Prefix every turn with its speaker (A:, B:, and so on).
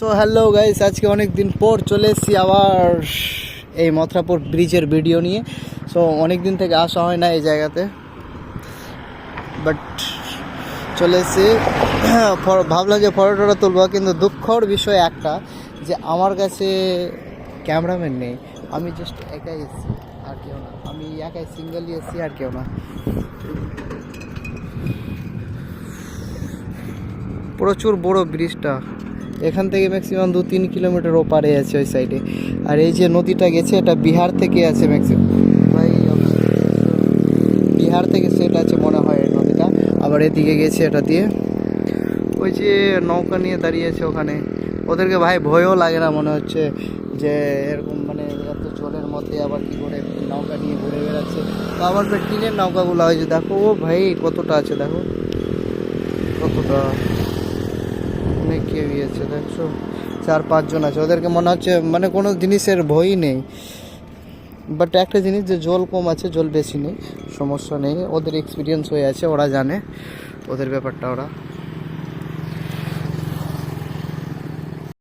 A: So hello guys, আজকে অনেক দিন পর চলে এসেছি আবার এই মথুরাপুর ব্রিজের ভিডিও নিয়ে। সো অনেক দিন থেকে আসা হয় না এই জায়গাতে, বাট চলে এসেছি। ভাবলাম যে ফটোটা তুলবো, কিন্তু দুঃখর বিষয় একটা যে আমার কাছে ক্যামেরাম্যান নেই। আমি জাস্ট একাই এসেছি, আর কেউ না। আমি একাই সিঙ্গেলই এসেছি, আর কেউ না। প্রচুর বড় ব্রিজটা, এখান থেকে ম্যাক্সিমাম 2-3 কিলোমিটার ওপারে আছে ওই সাইডে। আর এই যে নদীটা গেছে, এটা বিহার থেকে আছে ম্যাক্সিমাম, ভাই বিহার থেকে সেট আছে মনে হয় এই নদীটা। আবার এদিকে গেছে এটা দিয়ে। ওই যে নৌকা নিয়ে দাঁড়িয়ে আছে ওখানে, ওদেরকে ভাই ভয়ও লাগে না মনে হচ্ছে যে এরকম মানে এত জলের মধ্যে আবার কি করে নৌকা নিয়ে ঘুরে বেড়াচ্ছে। তো আবার টিনের নৌকাগুলো হয়েছে, দেখো ও ভাই কতটা আছে, দেখো কতটা অনেক কেউ আছে, দেখছো 4-5 জন আছে। ওদেরকে মনে হচ্ছে মানে কোনো জিনিসের ভয়ই নেই। বাট একটা জিনিস যে জল কম আছে, জল বেশি নেই, সমস্যা নেই। ওদের এক্সপিরিয়েন্স হয়ে আছে, ওরা জানে ওদের ব্যাপারটা। ওরা